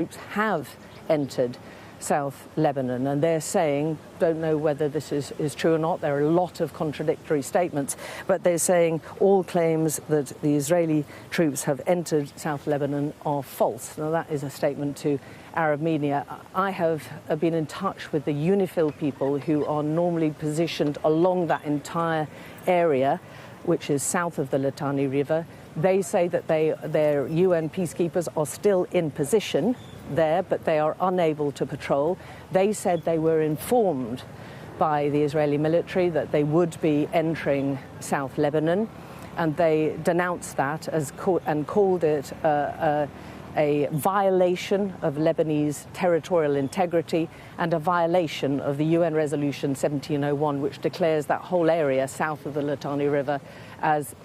Troops have entered South Lebanon, and they're saying, don't know whether this is true or not, there are a lot of contradictory statements, but they're saying all claims that the Israeli troops have entered South Lebanon are false. Now that is a statement to Arab media. I have been in touch with the UNIFIL people who are normally positioned along that entire area, which is south of the Litani River. They say that their UN peacekeepers are still in position there, but they are unable to patrol. They said they were informed by the Israeli military that they would be entering South Lebanon, and they denounced that and called it a violation of Lebanese territorial integrity and a violation of the UN Resolution 1701, which declares that whole area south of the Litani River as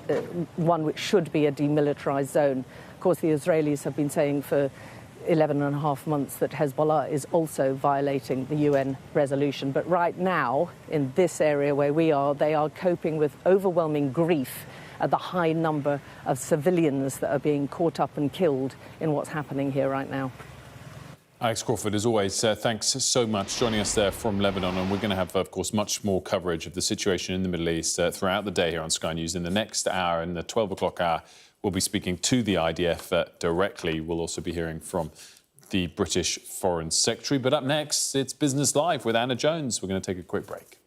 one which should be a demilitarized zone. Of course, the Israelis have been saying for 11 and a half months that Hezbollah is also violating the UN resolution. But right now, in this area where we are, they are coping with overwhelming grief at the high number of civilians that are being caught up and killed in what's happening here right now. Alex Crawford, as always, thanks so much joining us there from Lebanon. And we're going to have, of course, much more coverage of the situation in the Middle East throughout the day here on Sky News. In the next hour, in the 12 o'clock hour, we'll be speaking to the IDF directly. We'll also be hearing from the British Foreign Secretary. But up next, it's Business Live with Anna Jones. We're going to take a quick break.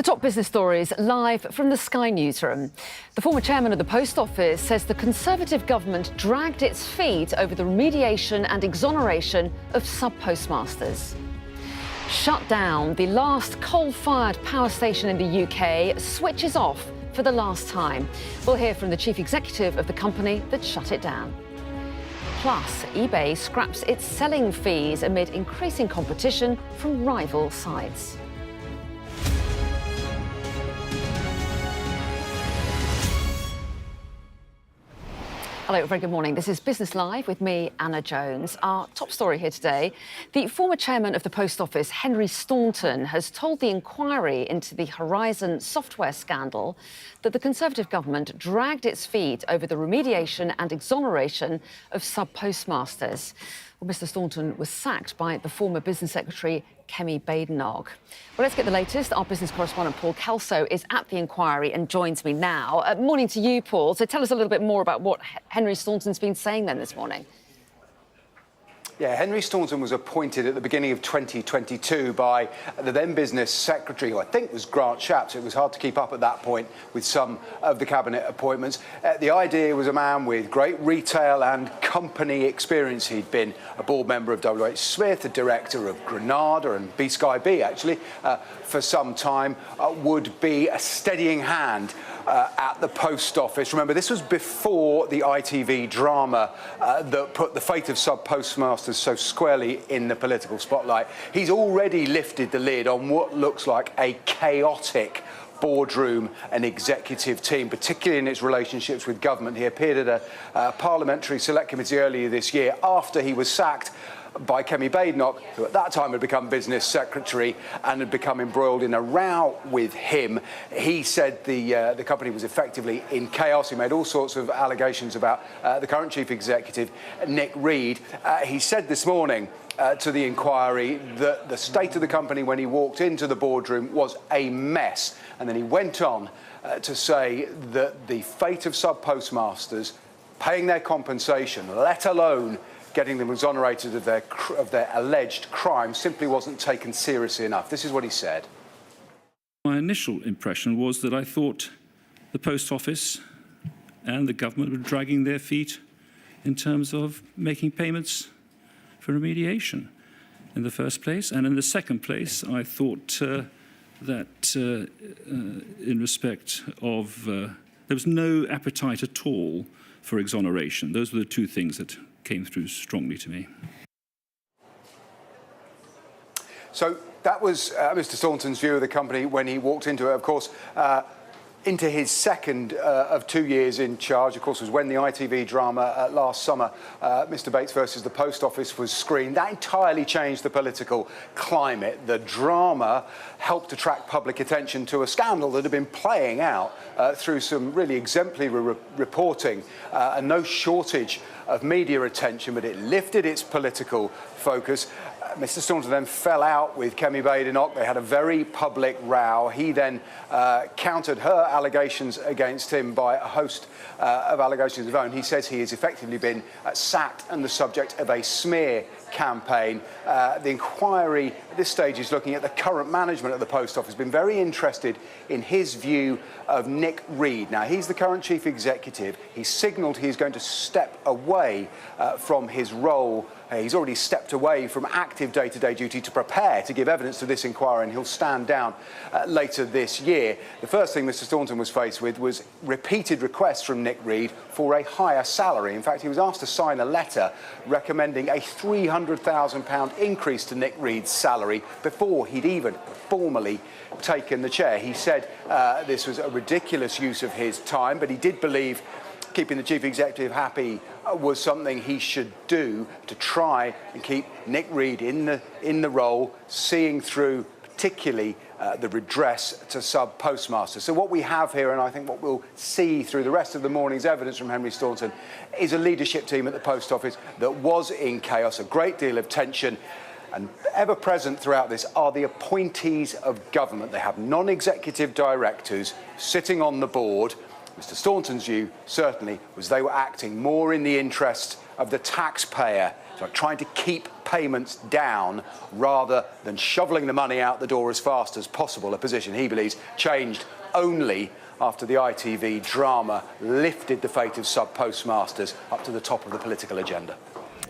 Top business stories live from the Sky Newsroom. The former chairman of the Post Office says the Conservative government dragged its feet over the remediation and exoneration of sub-postmasters. Shut down, the last coal-fired power station in the UK switches off for the last time. We'll hear from the chief executive of the company that shut it down. Plus, eBay scraps its selling fees amid increasing competition from rival sites. Hello, very good morning. This is Business Live with me, Anna Jones. Our top story here today, the former chairman of the Post Office, Henry Staunton, has told the inquiry into the Horizon software scandal that the Conservative government dragged its feet over the remediation and exoneration of sub-postmasters. Well, Mr Staunton was sacked by the former Business Secretary, Kemi Badenoch. Well, let's get the latest. Our business correspondent, Paul Kelso, is at the inquiry and joins me now. Morning to you, Paul. So tell us a little bit more about what Henry Staunton's been saying then this morning. Yeah, Henry Staunton was appointed at the beginning of 2022 by the then Business Secretary, who I think was Grant Shapps. It was hard to keep up at that point with some of the cabinet appointments. The idea was a man with great retail and company experience. He'd been a board member of WH Smith, a director of Granada and B-Sky B, actually, for some time, would be a steadying hand at the Post Office. Remember, this was before the ITV drama that put the fate of sub-postmasters so squarely in the political spotlight. He's already lifted the lid on what looks like a chaotic boardroom and executive team, particularly in its relationships with government. He appeared at a parliamentary select committee earlier this year after he was sacked by Kemi Badenoch, who at that time had become Business Secretary and had become embroiled in a row with him. He said the company was effectively in chaos. He made all sorts of allegations about the current Chief Executive, Nick Reed. He said this morning to the inquiry that the state of the company when he walked into the boardroom was a mess. And then he went on to say that the fate of sub-postmasters, paying their compensation, let alone getting them exonerated of their alleged crime, simply wasn't taken seriously enough. This is what he said. My initial impression was that I thought the Post Office and the government were dragging their feet in terms of making payments for remediation in the first place. And in the second place, I thought that in respect of there was no appetite at all for exoneration. Those were the two things that came through strongly to me. So that was Mr Staunton's view of the company when he walked into it. Of course, into his second of 2 years in charge, of course, was when the ITV drama last summer, Mr Bates versus the Post Office, was screened. That entirely changed the political climate. The drama helped attract public attention to a scandal that had been playing out through some really exemplary reporting and no shortage of media attention, but it lifted its political focus. Mr Staunton then fell out with Kemi Badenoch. They had a very public row. He then countered her allegations against him by a host of allegations of his own. He says he has effectively been sacked and the subject of a smear campaign. The inquiry at this stage is looking at the current management of the Post Office. Been very interested in his view of Nick Reed. Now, he's the current chief executive. He's signalled he's going to step away from his role. He's already stepped away from active day-to-day duty to prepare to give evidence to this inquiry, and he'll stand down later this year. The first thing Mr Staunton was faced with was repeated requests from Nick Reed for a higher salary. In fact, he was asked to sign a letter recommending a £300,000 increase to Nick Reed's salary before he'd even formally taken the chair. He said this was a ridiculous use of his time, but he did believe keeping the chief executive happy was something he should do to try and keep Nick Reed in the role, seeing through particularly the redress to sub-postmasters. So what we have here, and I think what we'll see through the rest of the morning's evidence from Henry Staunton, is a leadership team at the Post Office that was in chaos, a great deal of tension. And ever present throughout this are the appointees of government. They have non-executive directors sitting on the board. Mr Staunton's view, certainly, was they were acting more in the interest of the taxpayer, so trying to keep payments down rather than shoveling the money out the door as fast as possible, a position he believes changed only after the ITV drama lifted the fate of sub-postmasters up to the top of the political agenda.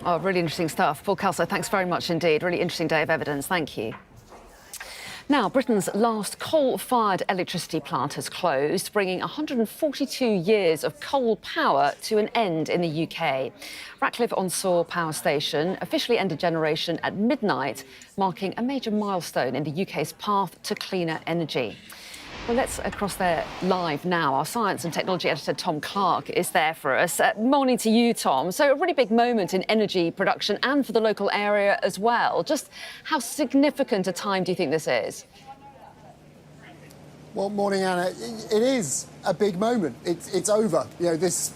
Oh, really interesting stuff. Paul Kelso, thanks very much indeed. Really interesting day of evidence. Thank you. Now, Britain's last coal-fired electricity plant has closed, bringing 142 years of coal power to an end in the UK. Ratcliffe-on-Soar Power Station officially ended generation at midnight, marking a major milestone in the UK's path to cleaner energy. Well, let's across there live now. Our science and technology editor, Tom Clark, is there for us. Morning to you, Tom. So a really big moment in energy production and for the local area as well. Just how significant a time do you think this is? Well, morning, Anna. It is a big moment. It's over. You know, this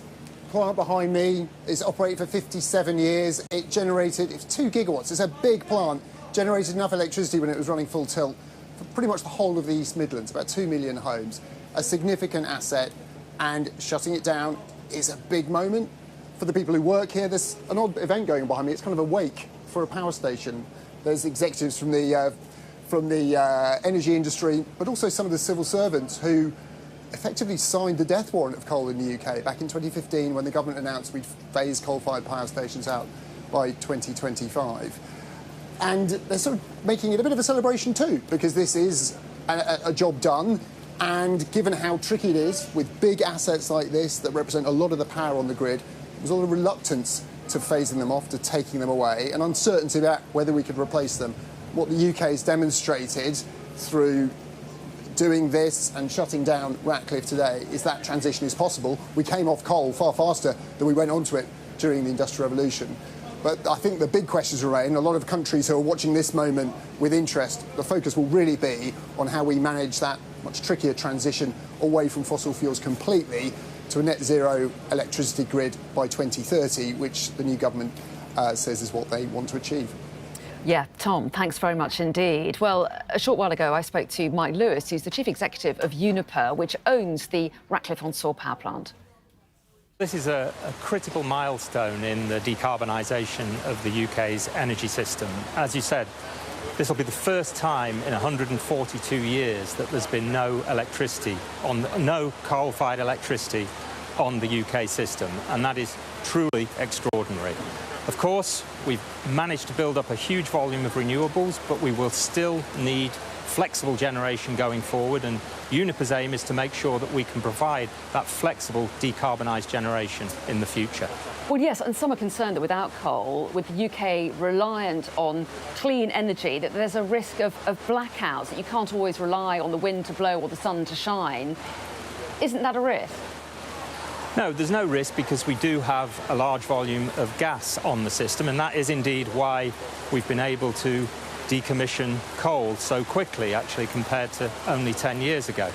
plant behind me is operating for 57 years. It generated 2 gigawatts. It's a big plant. Generated enough electricity when it was running full tilt for pretty much the whole of the East Midlands, about 2 million homes. A significant asset, and shutting it down is a big moment for the people who work here. There's an odd event going on behind me. It's kind of a wake for a power station. There's executives from the energy industry, but also some of the civil servants who effectively signed the death warrant of coal in the UK back in 2015 when the government announced we'd phase coal-fired power stations out by 2025. And they're sort of making it a bit of a celebration too, because this is a job done. And given how tricky it is with big assets like this that represent a lot of the power on the grid, there was a lot of reluctance to phasing them off, to taking them away, and uncertainty about whether we could replace them. What the UK has demonstrated through doing this and shutting down Ratcliffe today is that transition is possible. We came off coal far faster than we went onto it during the Industrial Revolution. But I think the big questions remain. A lot of countries who are watching this moment with interest, the focus will really be on how we manage that much trickier transition away from fossil fuels completely to a net zero electricity grid by 2030, which the new government says is what they want to achieve. Yeah, Tom, thanks very much indeed. Well, a short while ago, I spoke to Mike Lewis, who's the chief executive of Uniper, which owns the Ratcliffe-on-Soar power plant. This is a critical milestone in the decarbonisation of the UK's energy system. As you said, this will be the first time in 142 years that there's been no coal-fired electricity on the UK system, and that is truly extraordinary. Of course, we've managed to build up a huge volume of renewables, but we will still need flexible generation going forward, and Uniper's aim is to make sure that we can provide that flexible decarbonised generation in the future. Well, yes, and some are concerned that without coal, with the UK reliant on clean energy, that there's a risk of blackouts, that you can't always rely on the wind to blow or the sun to shine. Isn't that a risk? No, there's no risk because we do have a large volume of gas on the system, and that is indeed why we've been able to decommission coal so quickly, actually, compared to only 10 years ago.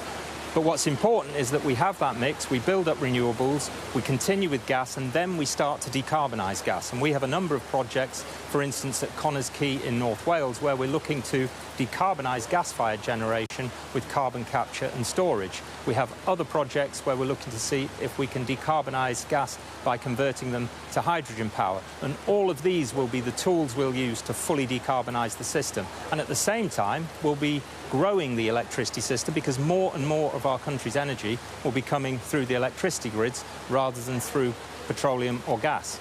But what's important is that we have that mix, we build up renewables, we continue with gas, and then we start to decarbonise gas. And we have a number of projects, for instance, at Connors Quay in North Wales, where we're looking to decarbonise gas-fired generation with carbon capture and storage. We have other projects where we're looking to see if we can decarbonise gas by converting them to hydrogen power. And all of these will be the tools we'll use to fully decarbonise the system. And at the same time, we'll be growing the electricity system because more and more of our country's energy will be coming through the electricity grids rather than through petroleum or gas.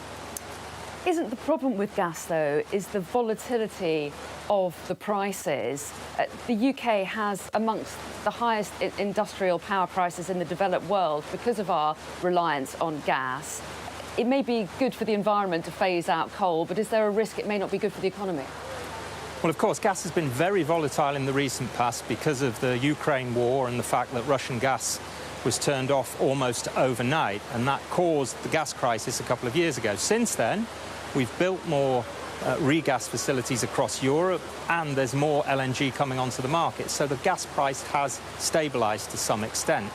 Isn't the problem with gas, though, is the volatility of the prices? The UK has amongst the highest industrial power prices in the developed world because of our reliance on gas. It may be good for the environment to phase out coal, but is there a risk it may not be good for the economy? Well, of course, gas has been very volatile in the recent past because of the Ukraine war and the fact that Russian gas was turned off almost overnight, and that caused the gas crisis a couple of years ago. Since then, we've built more regas facilities across Europe, and there's more LNG coming onto the market, so the gas price has stabilised to some extent.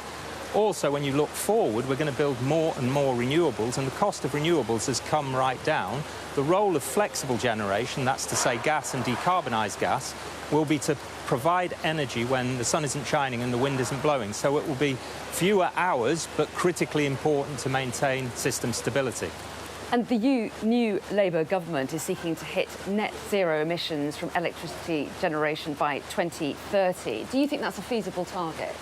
Also, when you look forward, we're going to build more and more renewables, and the cost of renewables has come right down. The role of flexible generation, that's to say gas and decarbonised gas, will be to provide energy when the sun isn't shining and the wind isn't blowing. So it will be fewer hours, but critically important to maintain system stability. And the new Labour government is seeking to hit net zero emissions from electricity generation by 2030. Do you think that's a feasible target?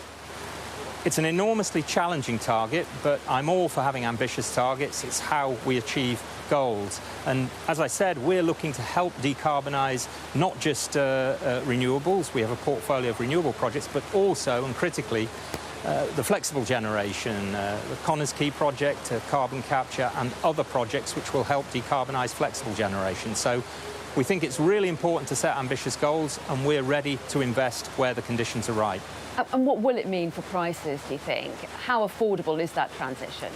It's an enormously challenging target, but I'm all for having ambitious targets. It's how we achieve goals. And as I said, we're looking to help decarbonise not just renewables. We have a portfolio of renewable projects, but also, and critically, the flexible generation, the Connors Quay project, carbon capture, and other projects which will help decarbonise flexible generation. So we think it's really important to set ambitious goals, and we're ready to invest where the conditions are right. And what will it mean for prices, do you think? How affordable is that transition?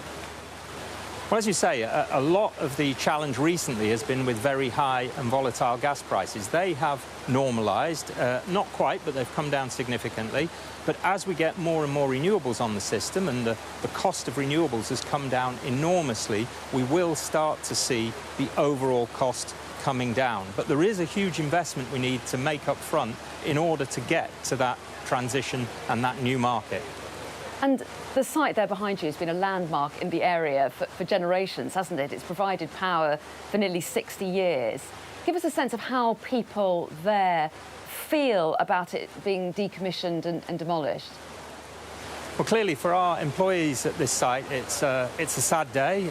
Well, as you say, a lot of the challenge recently has been with very high and volatile gas prices. They have normalised, not quite, but they've come down significantly. But as we get more and more renewables on the system and the cost of renewables has come down enormously, we will start to see the overall cost coming down. But there is a huge investment we need to make up front in order to get to that transition and that new market. And the site there behind you has been a landmark in the area for generations, hasn't it? It's provided power for nearly 60 years. Give us a sense of how people there feel about it being decommissioned and demolished. Well, clearly for our employees at this site, it's a sad day.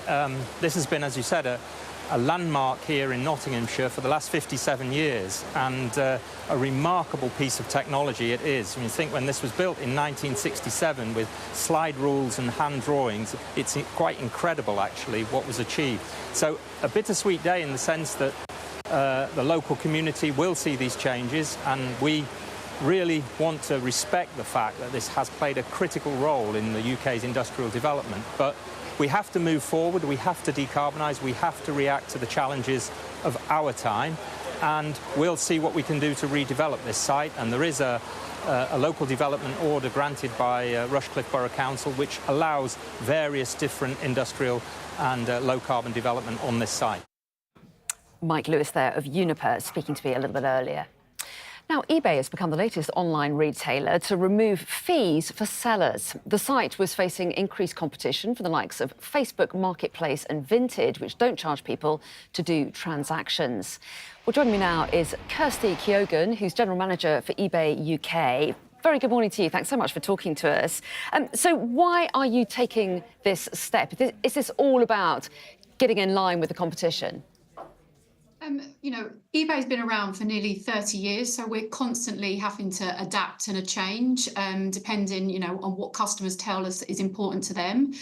This has been, as you said, a landmark here in Nottinghamshire for the last 57 years, and a remarkable piece of technology it is. When you think when this was built in 1967 with slide rules and hand drawings, it's quite incredible actually what was achieved. So a bittersweet day in the sense that the local community will see these changes, and we really want to respect the fact that this has played a critical role in the UK's industrial development. But we have to move forward, we have to decarbonise, we have to react to the challenges of our time, and we'll see what we can do to redevelop this site. And there is a local development order granted by Rushcliffe Borough Council which allows various different industrial and low-carbon development on this site. Mike Lewis there of Uniper speaking to me a little bit earlier. Now, eBay has become the latest online retailer to remove fees for sellers. The site was facing increased competition from the likes of Facebook Marketplace and Vinted, which don't charge people to do transactions. Well, joining me now is Kirsty Keoghan, who's General Manager for eBay UK. Very good morning to you. Thanks so much for talking to us. So why are you taking this step? Is this all about getting in line with the competition? You know, eBay's been around for nearly 30 years, so we're constantly having to adapt and change, depending, you know, on what customers tell us is important to them.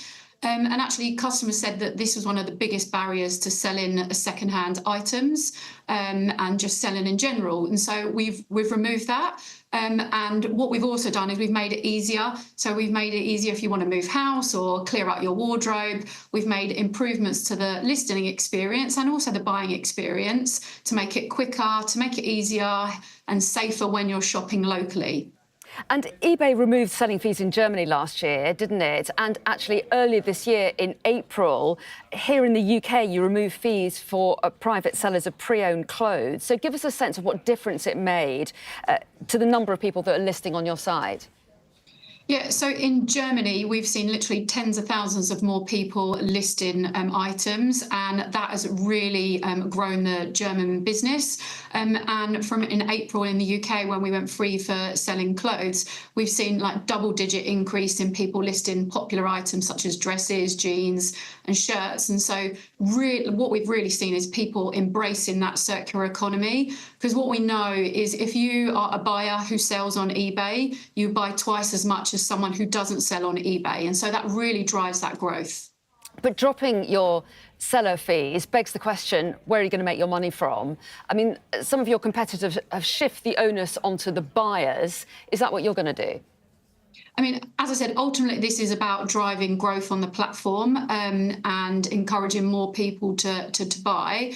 And actually, customers said that this was one of the biggest barriers to selling second-hand items and just selling in general. And so we've removed that. And what we've also done is we've made it easier. So we've made it easier if you want to move house or clear out your wardrobe. We've made improvements to the listing experience and also the buying experience to make it quicker, to make it easier and safer when you're shopping locally. And eBay removed selling fees in Germany last year, didn't it? And actually earlier this year in April, here in the UK, you removed fees for private sellers of pre-owned clothes. So give us a sense of what difference it made to the number of people that are listing on your site. Yeah, so in Germany, we've seen literally tens of thousands of more people listing items, and that has really grown the German business. And from in April in the UK, when we went free for selling clothes, we've seen like double-digit increase in people listing popular items such as dresses, jeans and shirts. And so really, what we've really seen is people embracing that circular economy, because what we know is if you are a buyer who sells on eBay, you buy twice as much as someone who doesn't sell on eBay. And so that really drives that growth. But dropping your seller fees begs the question, where are you going to make your money from? I mean, some of your competitors have shifted the onus onto the buyers. Is that what you're going to do? I mean, as I said, ultimately, this is about driving growth on the platform and encouraging more people to buy.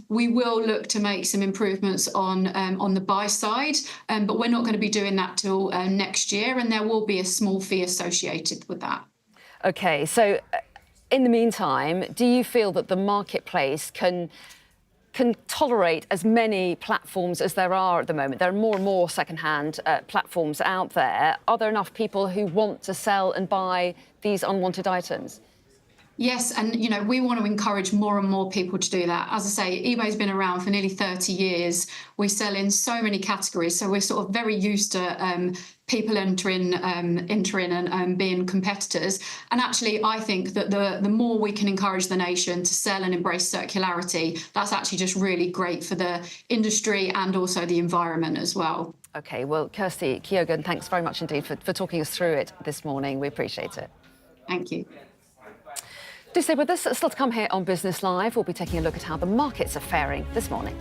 We will look to make some improvements on the buy side, but we're not going to be doing that till next year, and there will be a small fee associated with that. OK, so in the meantime, do you feel that the marketplace can tolerate as many platforms as there are at the moment? There are more and more second-hand platforms out there. Are there enough people who want to sell and buy these unwanted items? Yes, and we want to encourage more and more people to do that. As I say, eBay's been around for nearly 30 years. We sell in so many categories, so we're sort of very used to people entering and being competitors. And actually, I think that the more we can encourage the nation to sell and embrace circularity, that's actually just really great for the industry and also the environment as well. OK, well, Kirsty Kyogan, thanks very much indeed for talking us through it this morning. We appreciate it. Thank you. Do stay with us. Still to come here on Business Live, we'll be taking a look at how the markets are faring this morning.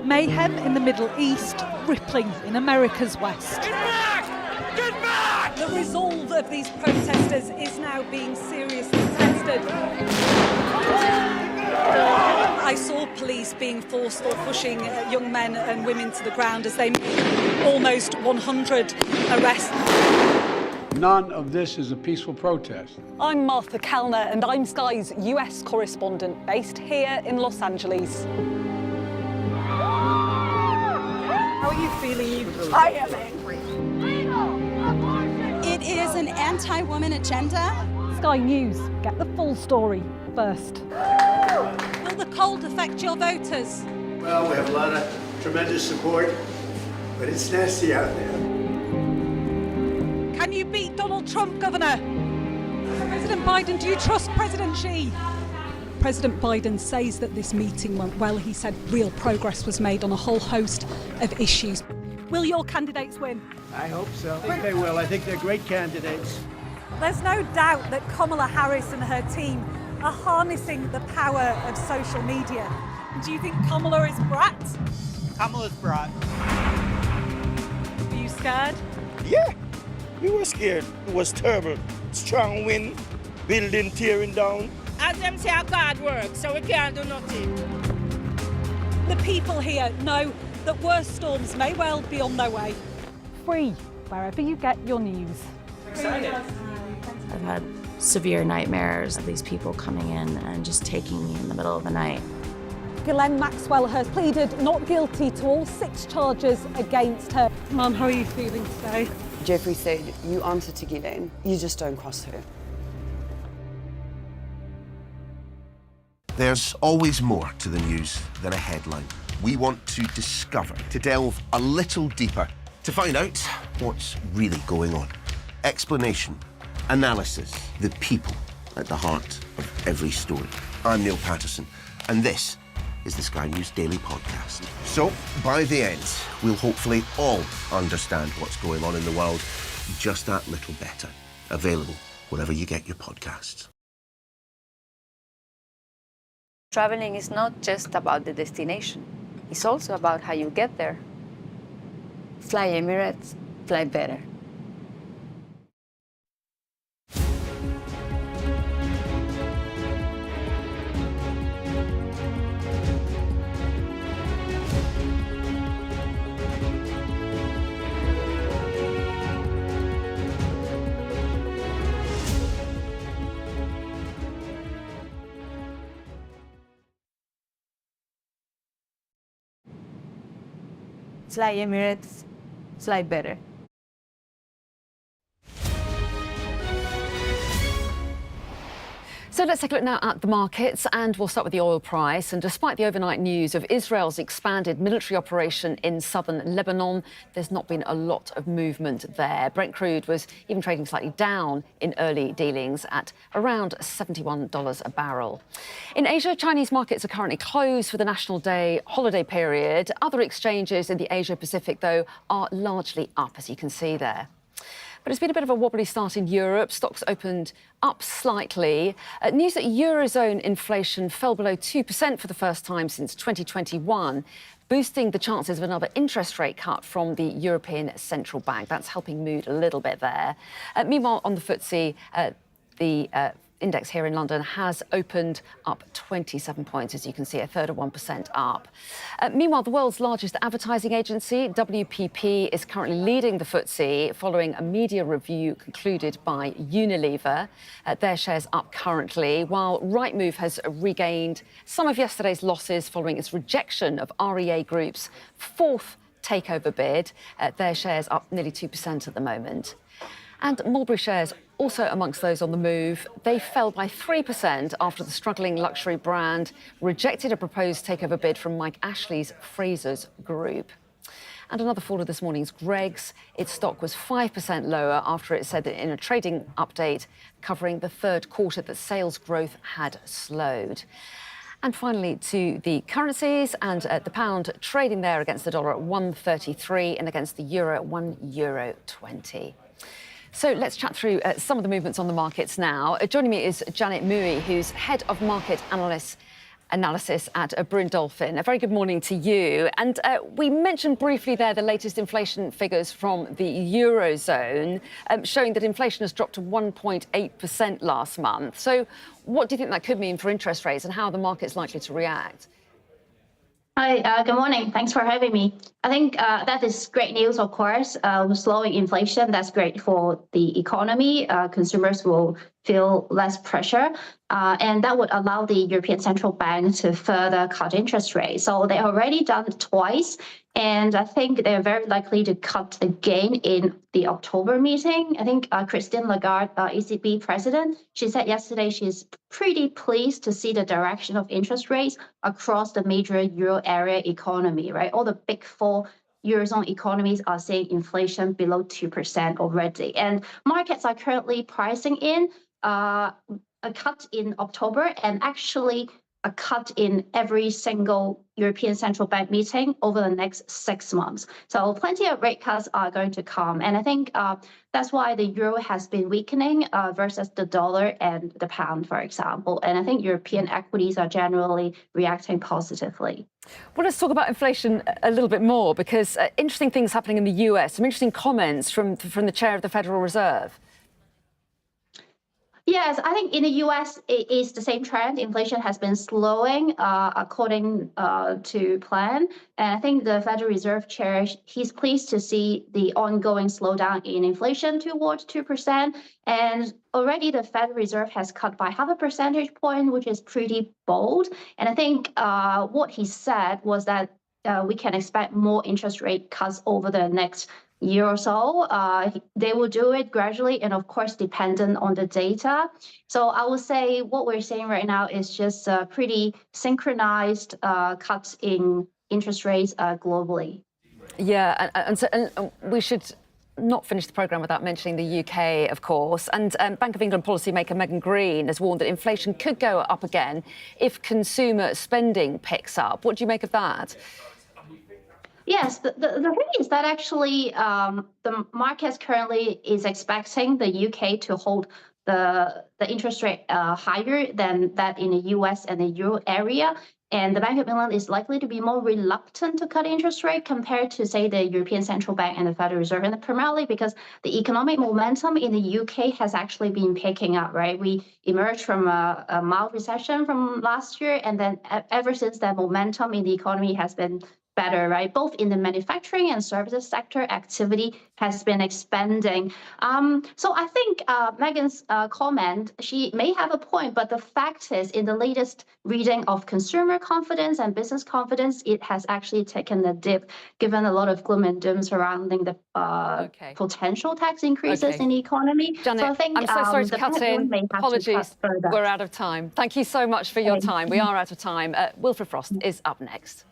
Mayhem in the Middle East, rippling in America's West. Get back! Get back! The resolve of these protesters is now being seriously tested. I saw police being forceful, pushing young men and women to the ground as they made almost 100 arrests. None of this is a peaceful protest. I'm Martha Kellner and I'm Sky's US correspondent based here in Los Angeles. How are you feeling? I am angry. It is an anti-woman agenda. Sky News, get the full story first. Will the cold affect your voters? Well, we have a lot of tremendous support, but it's nasty out there. Can you beat Donald Trump, Governor? President Biden, do you trust President Xi? President Biden says that this meeting went well. He said real progress was made on a whole host of issues. Will your candidates win? I hope so. I think they will. I think they're great candidates. There's no doubt that Kamala Harris and her team are harnessing the power of social media. Do you think Kamala is brat? Kamala's brought. Are you scared? Yeah, we were scared. It was terrible. Strong wind, building tearing down. As them say, our God works, so we can't do nothing. The people here know that worse storms may well be on their way. Free, wherever you get your news. Excited. I've had severe nightmares of these people coming in and just taking me in the middle of the night. Ghislaine Maxwell has pleaded not guilty to all 6 charges against her. Mum, how are you feeling today? Jeffrey said, you answer to Ghislaine, you just don't cross her. There's always more to the news than a headline. We want to discover, to delve a little deeper, to find out what's really going on. Explanation, analysis, the people at the heart of every story. I'm Neil Patterson, and this is the Sky News Daily Podcast. So, by the end, we'll hopefully all understand what's going on in the world just that little better. Available wherever you get your podcasts. Traveling is not just about the destination. It's also about how you get there. Fly Emirates, fly better. Fly Emirates, fly better. So let's take a look now at the markets, and we'll start with the oil price. And despite the overnight news of Israel's expanded military operation in southern Lebanon, there's not been a lot of movement there. Brent crude was even trading slightly down in early dealings at around $71 a barrel. In Asia, Chinese markets are currently closed for the National Day holiday period. Other exchanges in the Asia-Pacific, though, are largely up, as you can see there. But it's been a bit of a wobbly start in Europe. Stocks opened up slightly. News that Eurozone inflation fell below 2% for the first time since 2021, boosting the chances of another interest rate cut from the European Central Bank. That's helping mood a little bit there. Meanwhile, on the FTSE, the index here in London has opened up 27 points, as you can see, a third of 1% up. Meanwhile, the world's largest advertising agency, WPP, is currently leading the FTSE following a media review concluded by Unilever. Their shares up currently, while Rightmove has regained some of yesterday's losses following its rejection of REA Group's fourth takeover bid. Their shares up nearly 2% at the moment. And Mulberry shares also amongst those on the move. They fell by 3% after the struggling luxury brand rejected a proposed takeover bid from Mike Ashley's Frasers Group. And another fall of this morning's Greggs. Its stock was 5% lower after it said that in a trading update covering the third quarter that sales growth had slowed. And finally, to the currencies, and the pound trading there against the dollar at 1.33 and against the euro at €1.20. So let's chat through some of the movements on the markets now. Joining me is Janet Mui, who's Head of Market Analysis at Bryn Dolphin. A very good morning to you. And we mentioned briefly there the latest inflation figures from the Eurozone, showing that inflation has dropped to 1.8% last month. So what do you think that could mean for interest rates and how are the market's likely to react? Hi, good morning. Thanks for having me. I think that is great news, of course. With slowing inflation, that's great for the economy. Consumers will feel less pressure, and that would allow the European Central Bank to further cut interest rates. So they've already done it twice, and I think they're very likely to cut again in the October meeting. I think Christine Lagarde, ECB president, she said yesterday she's pretty pleased to see the direction of interest rates across the major euro area economy, right? All the big four Eurozone economies are seeing inflation below 2% already. And markets are currently pricing in a cut in October and actually a cut in every single European Central Bank meeting over the next 6 months. So plenty of rate cuts are going to come. And I think that's why the euro has been weakening versus the dollar and the pound, for example. And I think European equities are generally reacting positively. Well, let's talk about inflation a little bit more, because interesting things happening in the US, some interesting comments from the chair of the Federal Reserve. Yes, I think in the US, it is the same trend. Inflation has been slowing according to plan. And I think the Federal Reserve Chair, he's pleased to see the ongoing slowdown in inflation towards 2%. And already the Federal Reserve has cut by 0.5 percentage point, which is pretty bold. And I think what he said was that we can expect more interest rate cuts over the next year or so. They will do it gradually and, of course, dependent on the data. So I would say what we're seeing right now is just pretty synchronized cuts in interest rates globally. Yeah, and we should not finish the programme without mentioning the UK, of course. And Bank of England policymaker Megan Green has warned that inflation could go up again if consumer spending picks up. What do you make of that? Yes, the thing is that actually the market currently is expecting the UK to hold the interest rate higher than that in the US and the euro area. And the Bank of England is likely to be more reluctant to cut interest rate compared to, say, the European Central Bank and the Federal Reserve, and primarily because the economic momentum in the UK has actually been picking up, right? We emerged from a mild recession from last year, and then ever since that momentum in the economy has been better, right? Both in the manufacturing and services sector, activity has been expanding. So I think Megan's comment, she may have a point, but the fact is, in the latest reading of consumer confidence and business confidence, it has actually taken a dip, given a lot of gloom and doom surrounding the potential tax increases in the economy. Janet, so I think, I'm so sorry to cut in. Apologies, we're out of time. Thank you so much for your time. We are out of time. Wilfred Frost is up next.